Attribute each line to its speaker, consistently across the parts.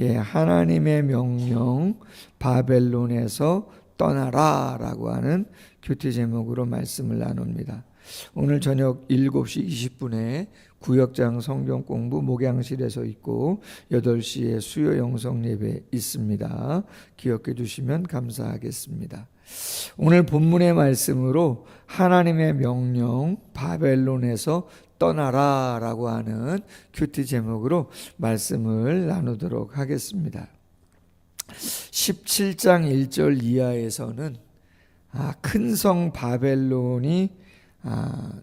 Speaker 1: 하나님의 명령 바벨론에서 떠나라 라고 하는 큐티 제목으로 말씀을 나눕니다. 오늘 저녁 7시 20분에 구역장 성경 공부 목양실에서 있고 8시에 수요 영성 예배 있습니다. 기억해 주시면 감사하겠습니다. 오늘 본문의 말씀으로 하나님의 명령 바벨론에서 떠나라 라고 하는 큐티 제목으로 말씀을 나누도록 하겠습니다. 17장 1절 이하에서는 큰 성 바벨론이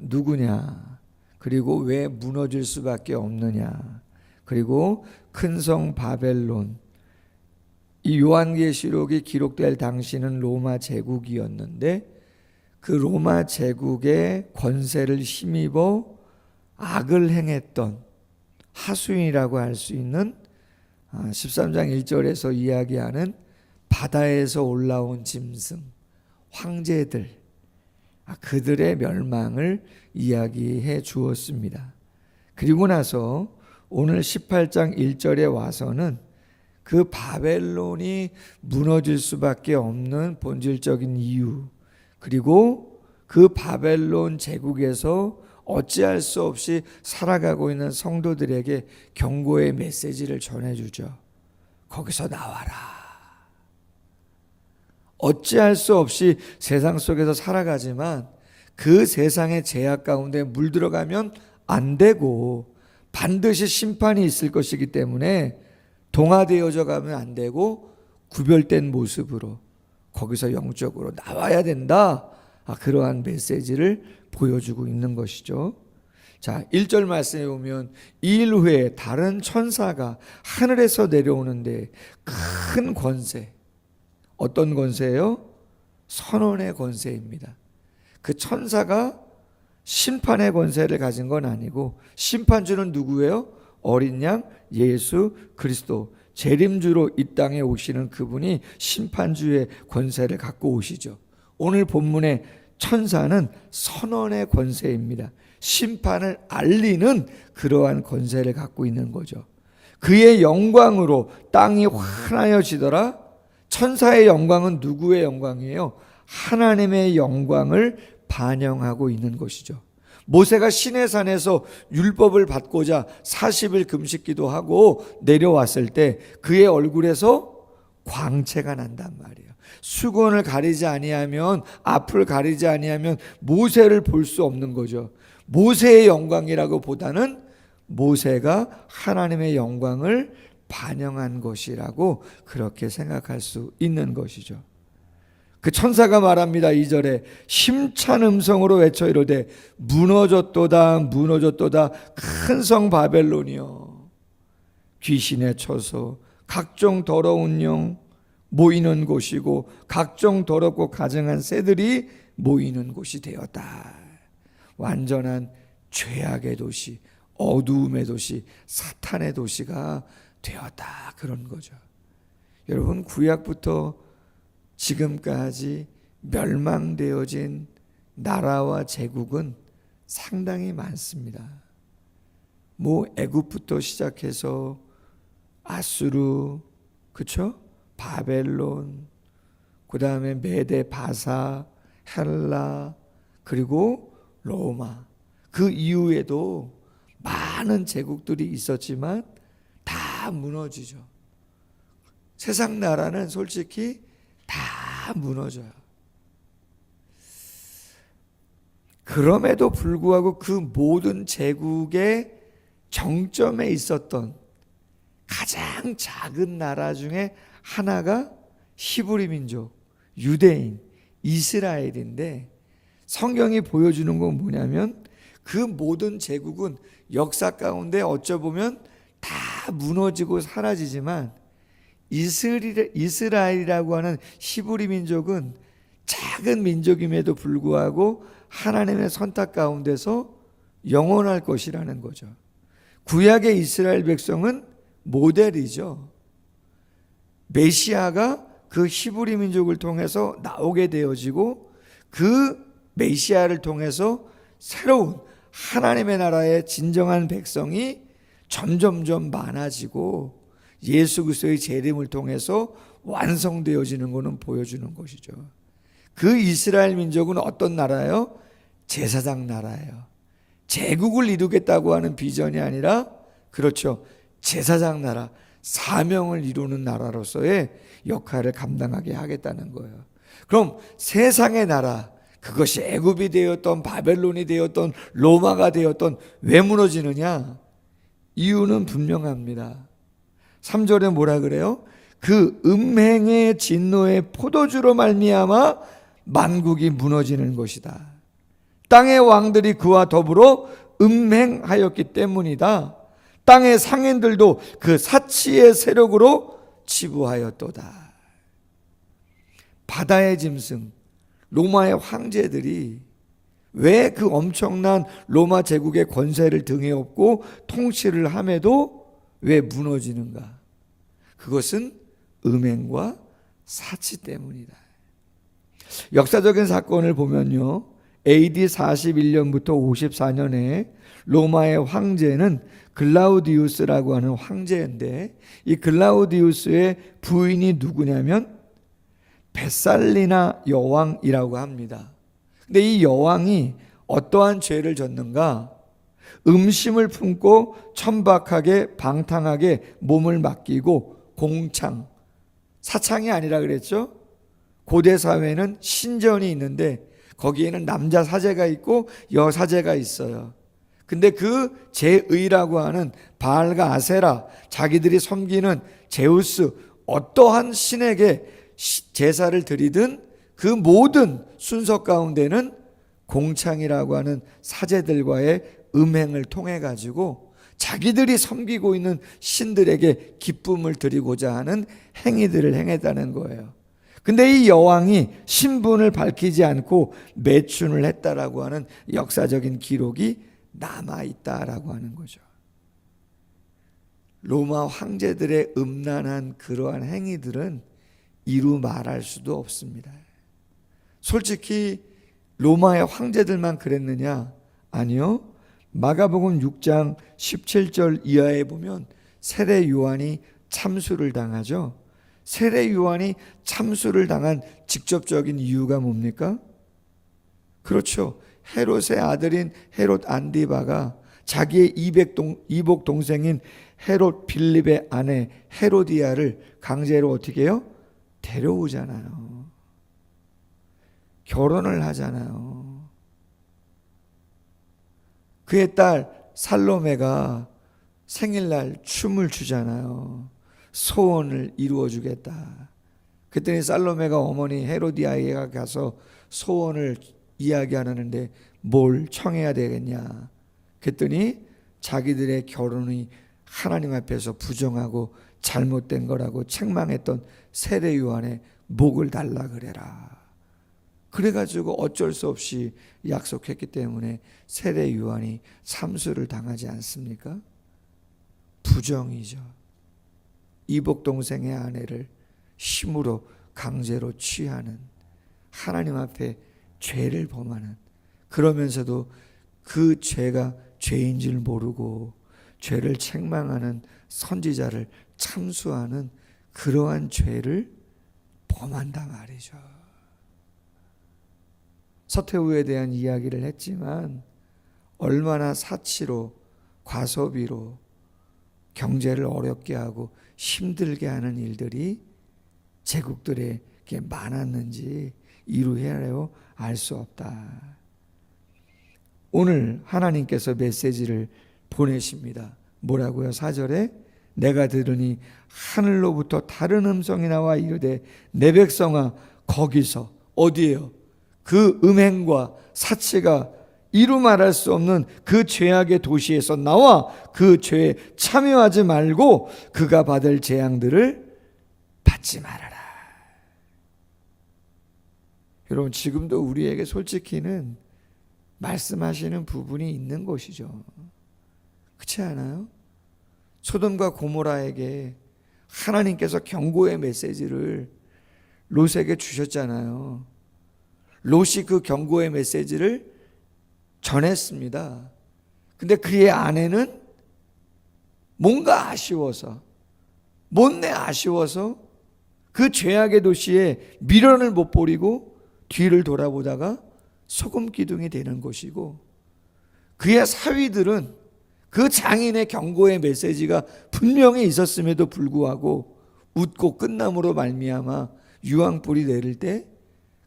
Speaker 1: 누구냐, 그리고 왜 무너질 수밖에 없느냐, 그리고 큰 성 바벨론, 이 요한계시록이 기록될 당시는 로마 제국이었는데 그 로마 제국의 권세를 힘입어 악을 행했던 하수인이라고 할 수 있는 13장 1절에서 이야기하는 바다에서 올라온 짐승, 황제들, 그들의 멸망을 이야기해 주었습니다. 그리고 나서 오늘 18장 1절에 와서는 그 바벨론이 무너질 수밖에 없는 본질적인 이유, 그리고 그 바벨론 제국에서 어찌할 수 없이 살아가고 있는 성도들에게 경고의 메시지를 전해주죠. 거기서 나와라. 어찌할 수 없이 세상 속에서 살아가지만 그 세상의 제약 가운데 물들어가면 안 되고 반드시 심판이 있을 것이기 때문에 동화되어져 가면 안 되고 구별된 모습으로 거기서 영적으로 나와야 된다. 그러한 메시지를 보여주고 있는 것이죠. 자, 1절 말씀에 보면 이 일 후에 다른 천사가 하늘에서 내려오는데 큰 권세, 어떤 권세예요? 선언의 권세입니다. 그 천사가 심판의 권세를 가진 건 아니고 심판주는 누구예요? 어린 양 예수 그리스도, 재림주로 이 땅에 오시는 그분이 심판주의 권세를 갖고 오시죠. 오늘 본문의 천사는 선언의 권세입니다. 심판을 알리는 그러한 권세를 갖고 있는 거죠. 그의 영광으로 땅이 환하여지더라. 천사의 영광은 누구의 영광이에요? 하나님의 영광을 반영하고 있는 것이죠. 모세가 시내산에서 율법을 받고자 40일 금식기도 하고 내려왔을 때 그의 얼굴에서 광채가 난단 말이에요. 수건을 가리지 아니하면, 앞을 가리지 아니하면 모세를 볼 수 없는 거죠. 모세의 영광이라고 보다는 모세가 하나님의 영광을 반영한 것이라고 그렇게 생각할 수 있는 것이죠. 그 천사가 말합니다. 2절에 힘찬 음성으로 외쳐 이르되 무너졌도다 무너졌도다 큰 성 바벨론이여, 귀신의 처소, 각종 더러운 영 모이는 곳이고 각종 더럽고 가증한 새들이 모이는 곳이 되었다. 완전한 죄악의 도시, 어두움의 도시, 사탄의 도시가 되었다. 그런 거죠. 여러분, 구약부터 지금까지 멸망되어진 나라와 제국은 상당히 많습니다. 애굽부터 시작해서 아수르, 그렇죠? 바벨론, 그 다음에 메데 바사, 헬라, 그리고 로마. 그 이후에도 많은 제국들이 있었지만 다 무너지죠. 세상 나라는 솔직히 다 무너져요. 그럼에도 불구하고 그 모든 제국의 정점에 있었던 가장 작은 나라 중에 하나가 히브리 민족, 유대인, 이스라엘인데 성경이 보여주는 건 뭐냐면 그 모든 제국은 역사 가운데 어쩌보면 다 무너지고 사라지지만 이스라엘이라고 하는 히브리 민족은 작은 민족임에도 불구하고 하나님의 선택 가운데서 영원할 것이라는 거죠. 구약의 이스라엘 백성은 모델이죠. 메시아가 그 히브리 민족을 통해서 나오게 되어지고 그 메시아를 통해서 새로운 하나님의 나라의 진정한 백성이 점점점 많아지고 예수 그리스도의 재림을 통해서 완성되어지는 것은 보여주는 것이죠. 그 이스라엘 민족은 어떤 나라예요? 제사장 나라예요. 제국을 이루겠다고 하는 비전이 아니라, 그렇죠, 제사장 나라, 사명을 이루는 나라로서의 역할을 감당하게 하겠다는 거예요. 그럼 세상의 나라, 그것이 애굽이 되었던 바벨론이 되었던 로마가 되었던 왜 무너지느냐? 이유는 분명합니다. 3절에 뭐라 그래요? 그 음행의 진노의 포도주로 말미암아 만국이 무너지는 것이다. 땅의 왕들이 그와 더불어 음행하였기 때문이다. 땅의 상인들도 그 사치의 세력으로 치부하였도다. 바다의 짐승, 로마의 황제들이 왜 그 엄청난 로마 제국의 권세를 등에 업고 통치를 함에도 왜 무너지는가? 그것은 음행과 사치 때문이다. 역사적인 사건을 보면요, AD 41년부터 54년에 로마의 황제는 글라우디우스라고 하는 황제인데, 이 글라우디우스의 부인이 누구냐면 베살리나 여왕이라고 합니다. 근데 이 여왕이 어떠한 죄를 졌는가? 음심을 품고 천박하게 방탕하게 몸을 맡기고 공창, 사창이 아니라 그랬죠? 고대 사회는 신전이 있는데 거기에는 남자 사제가 있고 여사제가 있어요. 근데 그 제의라고 하는 바알과 아세라, 자기들이 섬기는 제우스, 어떠한 신에게 제사를 드리든 그 모든 순서 가운데는 공창이라고 하는 사제들과의 음행을 통해 가지고 자기들이 섬기고 있는 신들에게 기쁨을 드리고자 하는 행위들을 행했다는 거예요. 근데 이 여왕이 신분을 밝히지 않고 매춘을 했다라고 하는 역사적인 기록이 남아있다라고 하는 거죠. 로마 황제들의 음란한 그러한 행위들은 이루 말할 수도 없습니다. 솔직히 로마의 황제들만 그랬느냐? 아니요. 마가복음 6장 17절 이하에 보면 세례 요한이 참수를 당하죠. 세례 요한이 참수를 당한 직접적인 이유가 뭡니까? 그렇죠. 헤롯의 아들인 헤롯 안디바가 자기의 이복 동생인 헤롯 빌립의 아내 헤로디아를 강제로 어떻게 해요? 데려오잖아요. 결혼을 하잖아요. 그의 딸 살로메가 생일날 춤을 추잖아요. 소원을 이루어 주겠다. 그랬더니 살로메가 어머니 헤로디아에게 가서 소원을 이야기하는데 뭘 청해야 되겠냐? 그랬더니 자기들의 결혼이 하나님 앞에서 부정하고 잘못된 거라고 책망했던 세례 요한의 목을 달라 그래라. 그래가지고 어쩔 수 없이 약속했기 때문에 세례 요한이 참수를 당하지 않습니까? 부정이죠. 이복 동생의 아내를 힘으로 강제로 취하는, 하나님 앞에 죄를 범하는, 그러면서도 그 죄가 죄인 줄 모르고 죄를 책망하는 선지자를 참수하는 그러한 죄를 범한다 말이죠. 서태후에 대한 이야기를 했지만 얼마나 사치로 과소비로 경제를 어렵게 하고 힘들게 하는 일들이 제국들에게 많았는지 이루해요 알 수 없다. 오늘 하나님께서 메시지를 보내십니다. 뭐라고요? 4절에 내가 들으니 하늘로부터 다른 음성이 나와 이르되 내 백성아 거기서, 어디에요? 그 음행과 사치가 이루 말할 수 없는 그 죄악의 도시에서 나와 그 죄에 참여하지 말고 그가 받을 재앙들을 받지 말아라. 여러분, 지금도 우리에게 솔직히는 말씀하시는 부분이 있는 것이죠. 그렇지 않아요? 소돔과 고모라에게 하나님께서 경고의 메시지를 롯에게 주셨잖아요. 롯이 그 경고의 메시지를 전했습니다. 근데 그의 아내는 뭔가 아쉬워서 못내 아쉬워서 그 죄악의 도시에 미련을 못 버리고 뒤를 돌아보다가 소금 기둥이 되는 것이고, 그의 사위들은 그 장인의 경고의 메시지가 분명히 있었음에도 불구하고 웃고 끝남으로 말미암아 유황불이 내릴 때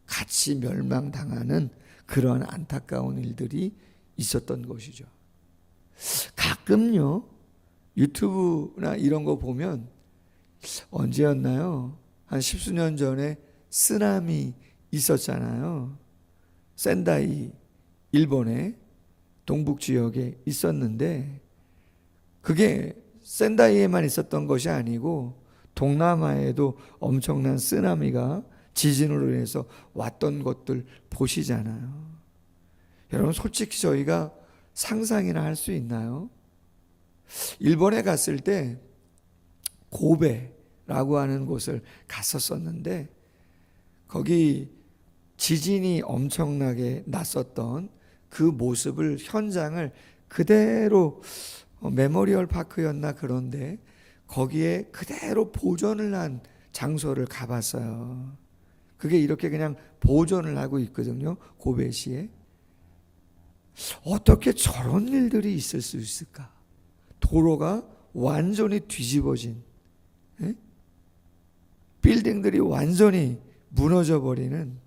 Speaker 1: 같이 멸망당하는 그러한 안타까운 일들이 있었던 것이죠. 가끔요, 유튜브나 이런 거 보면, 언제였나요? 한 십수년 전에 쓰나미 있었잖아요. 센다이, 일본의 동북 지역에 있었는데, 그게 센다이에만 있었던 것이 아니고 동남아에도 엄청난 쓰나미가 지진으로 인해서 왔던 것들 보시잖아요. 여러분, 솔직히 저희가 상상이나 할 수 있나요? 일본에 갔을 때 고베라고 하는 곳을 갔었었는데, 거기 지진이 엄청나게 났었던 그 모습을, 현장을 그대로, 메모리얼 파크였나 그런데 거기에 그대로 보존을 한 장소를 가봤어요. 그게 이렇게 그냥 보존을 하고 있거든요, 고베시에. 어떻게 저런 일들이 있을 수 있을까? 도로가 완전히 뒤집어진, 빌딩들이 완전히 무너져 버리는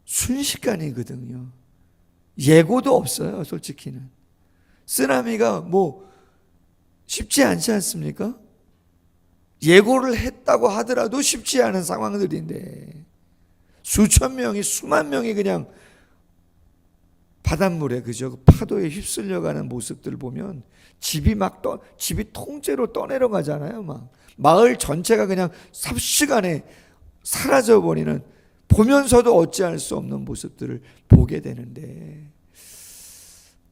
Speaker 1: 순식간이거든요. 예고도 없어요, 솔직히는. 쓰나미가 뭐 쉽지 않지 않습니까? 예고를 했다고 하더라도 쉽지 않은 상황들인데, 수천 명이, 수만 명이 그냥 바닷물에, 그저 그 파도에 휩쓸려가는 모습들 보면 집이 통째로 떠내려가잖아요. 막 마을 전체가 그냥 삽시간에 사라져버리는, 보면서도 어찌할 수 없는 모습들을 보게 되는데,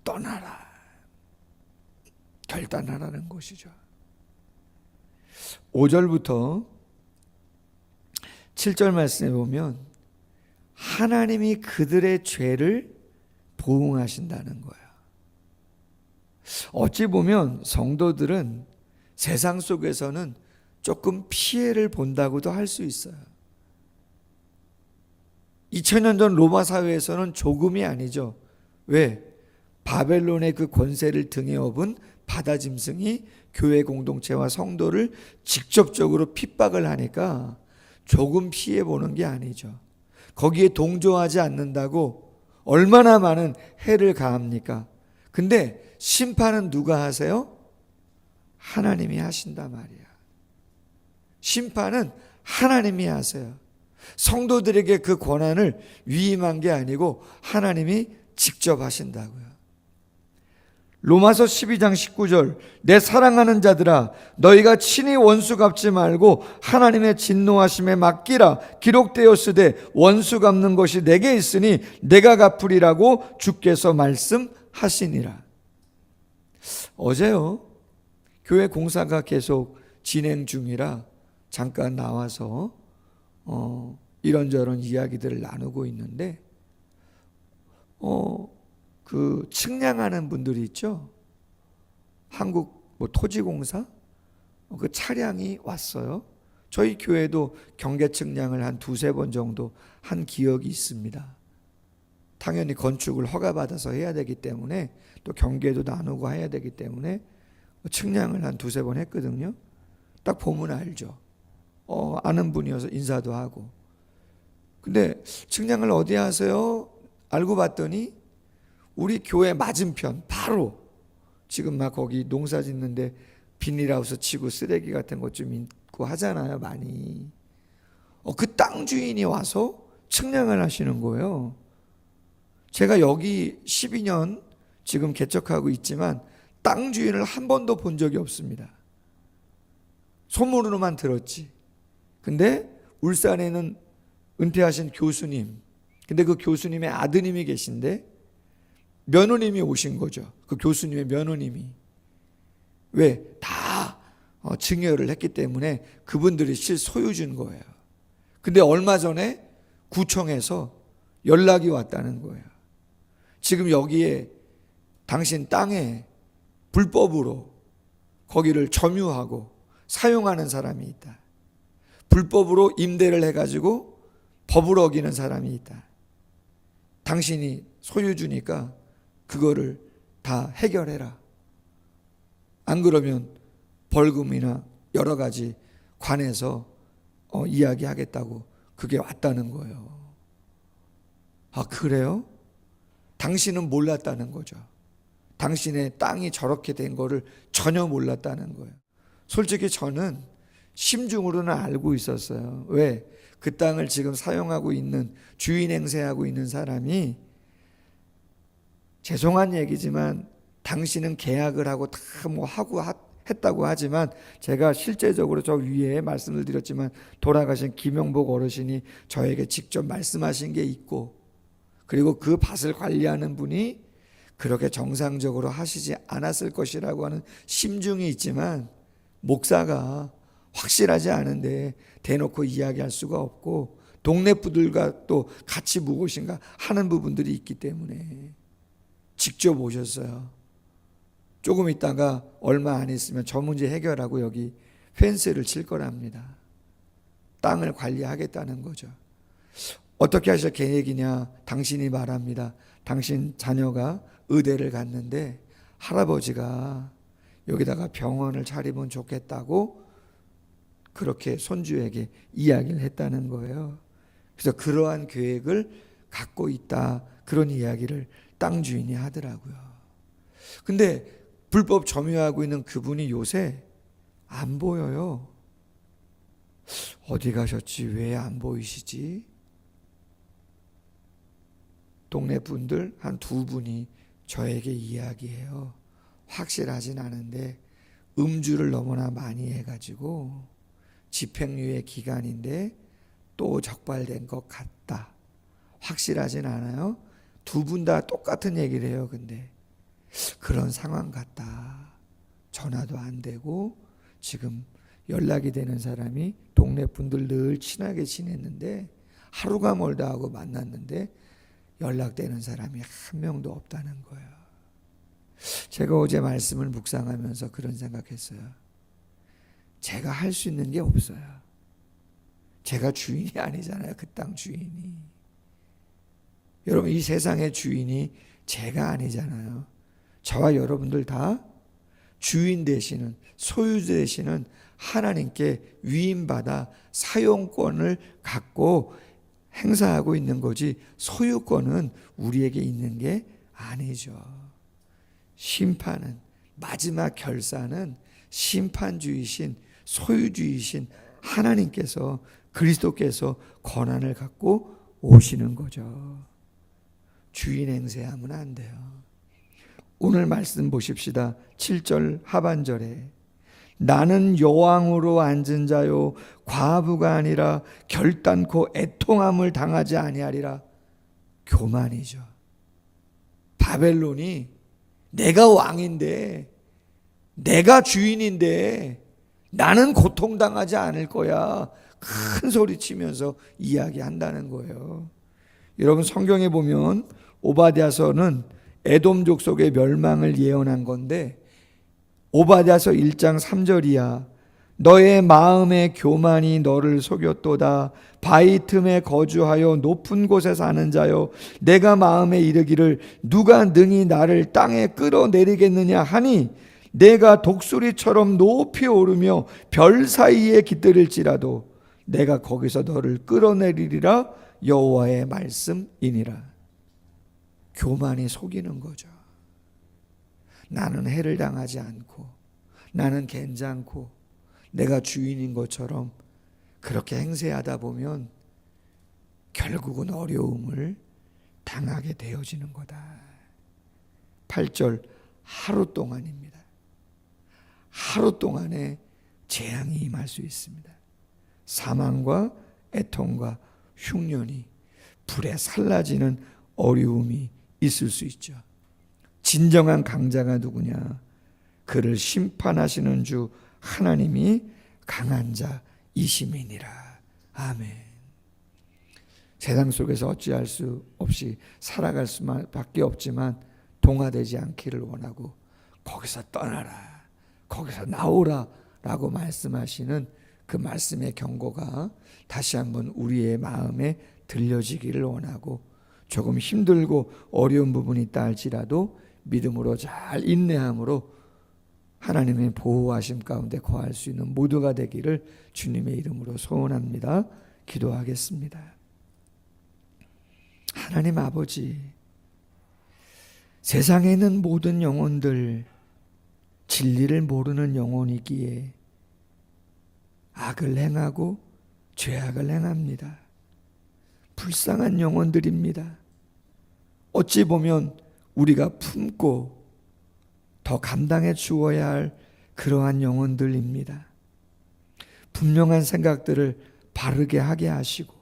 Speaker 1: 떠나라, 결단하라는 것이죠. 5절부터 7절 말씀에 보면 하나님이 그들의 죄를 보응하신다는 거예요. 어찌 보면 성도들은 세상 속에서는 조금 피해를 본다고도 할 수 있어요. 2000년 전 로마 사회에서는 조금이 아니죠. 왜? 바벨론의 그 권세를 등에 업은 바다 짐승이 교회 공동체와 성도를 직접적으로 핍박을 하니까 조금 피해 보는 게 아니죠. 거기에 동조하지 않는다고 얼마나 많은 해를 가합니까? 근데 심판은 누가 하세요? 하나님이 하신단 말이야. 심판은 하나님이 하세요. 성도들에게 그 권한을 위임한 게 아니고 하나님이 직접 하신다고요. 로마서 12장 19절, 내 사랑하는 자들아, 너희가 친히 원수 갚지 말고 하나님의 진노하심에 맡기라. 기록되었으되 원수 갚는 것이 내게 있으니 내가 갚으리라고 주께서 말씀하시니라. 어제요, 교회 공사가 계속 진행 중이라 잠깐 나와서 이런저런 이야기들을 나누고 있는데, 그 측량하는 분들이 있죠. 한국 토지공사 그 차량이 왔어요. 저희 교회도 경계 측량을 한 두세 번 정도 한 기억이 있습니다. 당연히 건축을 허가받아서 해야 되기 때문에, 또 경계도 나누고 해야 되기 때문에 측량을 한 두세 번 했거든요. 딱 보면 알죠. 아는 분이어서 인사도 하고. 근데 측량을 어디 하세요? 알고 봤더니 우리 교회 맞은편, 바로 지금 막 거기 농사 짓는데 비닐하우스 치고 쓰레기 같은 것 좀 있고 하잖아요, 많이. 그 땅 주인이 와서 측량을 하시는 거예요. 제가 여기 12년 지금 개척하고 있지만 땅 주인을 한 번도 본 적이 없습니다. 소문으로만 들었지. 근데 울산에는 은퇴하신 교수님, 근데 그 교수님의 아드님이 계신데 며느님이 오신 거죠. 그 교수님의 며느님이. 왜? 다 증여를 했기 때문에 그분들이 실소유주인 거예요. 근데 얼마 전에 구청에서 연락이 왔다는 거예요. 지금 여기에 당신 땅에 불법으로 거기를 점유하고 사용하는 사람이 있다. 불법으로 임대를 해가지고 법을 어기는 사람이 있다. 당신이 소유주니까 그거를 다 해결해라. 안 그러면 벌금이나 여러 가지 관해서 이야기하겠다고 그게 왔다는 거예요. 아, 그래요? 당신은 몰랐다는 거죠. 당신의 땅이 저렇게 된 거를 전혀 몰랐다는 거예요. 솔직히 저는 심중으로는 알고 있었어요. 왜? 그 땅을 지금 사용하고 있는, 주인 행세하고 있는 사람이, 죄송한 얘기지만 당신은 계약을 하고 다 뭐 하고 했다고 하지만, 제가 실제적으로 저 위에 말씀을 드렸지만 돌아가신 김영복 어르신이 저에게 직접 말씀하신 게 있고, 그리고 그 밭을 관리하는 분이 그렇게 정상적으로 하시지 않았을 것이라고 하는 심중이 있지만, 목사가 확실하지 않은데 대놓고 이야기할 수가 없고, 동네 분들과 또 같이 무엇인가 하는 부분들이 있기 때문에 직접 오셨어요. 조금 있다가 얼마 안 있으면 저 문제 해결하고 여기 펜스를 칠 거랍니다. 땅을 관리하겠다는 거죠. 어떻게 하실 계획이냐? 당신이 말합니다. 당신 자녀가 의대를 갔는데 할아버지가 여기다가 병원을 차리면 좋겠다고 그렇게 손주에게 이야기를 했다는 거예요. 그래서 그러한 계획을 갖고 있다, 그런 이야기를 땅 주인이 하더라고요. 근데 불법 점유하고 있는 그분이 요새 안 보여요. 어디 가셨지? 왜 안 보이시지? 동네 분들 한 두 분이 저에게 이야기해요. 확실하진 않은데 음주를 너무나 많이 해가지고 집행유예 기간인데 또 적발된 것 같다. 확실하진 않아요. 두 분 다 똑같은 얘기를 해요. 근데 그런 상황 같다. 전화도 안 되고, 지금 연락이 되는 사람이 동네 분들 늘 친하게 지냈는데 하루가 멀다 하고 만났는데 연락되는 사람이 한 명도 없다는 거예요. 제가 어제 말씀을 묵상하면서 그런 생각했어요. 제가 할 수 있는 게 없어요. 제가 주인이 아니잖아요. 그 땅 주인이. 여러분, 이 세상의 주인이 제가 아니잖아요. 저와 여러분들 다 주인 되시는, 소유 되시는 하나님께 위임받아 사용권을 갖고 행사하고 있는 거지, 소유권은 우리에게 있는 게 아니죠. 심판은, 마지막 결산은 심판주이신, 소유주이신 하나님께서, 그리스도께서 권한을 갖고 오시는 거죠. 주인 행세하면 안 돼요. 오늘 말씀 보십시다. 7절 하반절에 나는 여왕으로 앉은 자요 과부가 아니라 결단코 애통함을 당하지 아니하리라. 교만이죠. 바벨론이 내가 왕인데, 내가 주인인데 나는 고통당하지 않을 거야, 큰 소리 치면서 이야기한다는 거예요. 여러분, 성경에 보면 오바댜서는 에돔 족속의 멸망을 예언한 건데, 오바댜서 1장 3절이야. 너의 마음의 교만이 너를 속였도다. 바위 틈에 거주하여 높은 곳에 사는 자여, 내가 마음에 이르기를 누가 능히 나를 땅에 끌어내리겠느냐 하니, 내가 독수리처럼 높이 오르며 별 사이에 깃들일지라도 내가 거기서 너를 끌어내리리라. 여호와의 말씀이니라. 교만이 속이는 거죠. 나는 해를 당하지 않고, 나는 괜찮고, 내가 주인인 것처럼 그렇게 행세하다 보면 결국은 어려움을 당하게 되어지는 거다. 8절, 하루 동안입니다. 하루 동안에 재앙이 임할 수 있습니다. 사망과 애통과 흉년이, 불에 살라지는 어려움이 있을 수 있죠. 진정한 강자가 누구냐? 그를 심판하시는 주 하나님이 강한 자이심이니라. 아멘. 세상 속에서 어찌할 수 없이 살아갈 수밖에 없지만 동화되지 않기를 원하고, 거기서 떠나라, 거기서 나오라 라고 말씀하시는 그 말씀의 경고가 다시 한번 우리의 마음에 들려지기를 원하고, 조금 힘들고 어려운 부분이 있다 할지라도 믿음으로 잘 인내함으로 하나님의 보호하심 가운데 거할 수 있는 모두가 되기를 주님의 이름으로 소원합니다. 기도하겠습니다. 하나님 아버지, 세상에 있는 모든 영혼들 진리를 모르는 영혼이기에 악을 행하고 죄악을 행합니다. 불쌍한 영혼들입니다. 어찌 보면 우리가 품고 더 감당해 주어야 할 그러한 영혼들입니다. 분명한 생각들을 바르게 하게 하시고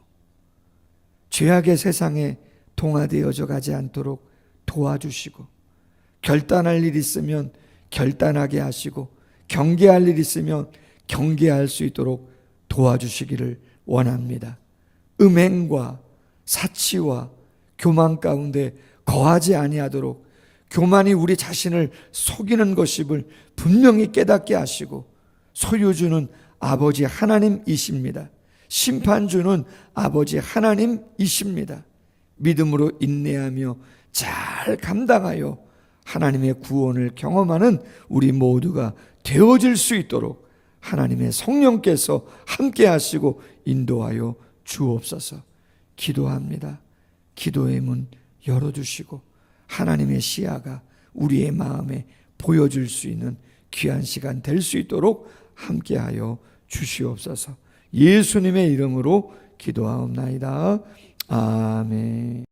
Speaker 1: 죄악의 세상에 동화되어져 가지 않도록 도와주시고, 결단할 일 있으면 결단하게 하시고, 경계할 일 있으면 경계할 수 있도록 도와주시기를 원합니다. 음행과 사치와 교만 가운데 거하지 아니하도록, 교만이 우리 자신을 속이는 것임을 분명히 깨닫게 하시고, 소유주는 아버지 하나님이십니다. 심판주는 아버지 하나님이십니다. 믿음으로 인내하며 잘 감당하여 하나님의 구원을 경험하는 우리 모두가 되어질 수 있도록 하나님의 성령께서 함께 하시고 인도하여 주옵소서. 기도합니다. 기도의 문 열어주시고 하나님의 시야가 우리의 마음에 보여줄 수 있는 귀한 시간 될 수 있도록 함께하여 주시옵소서. 예수님의 이름으로 기도하옵나이다. 아멘.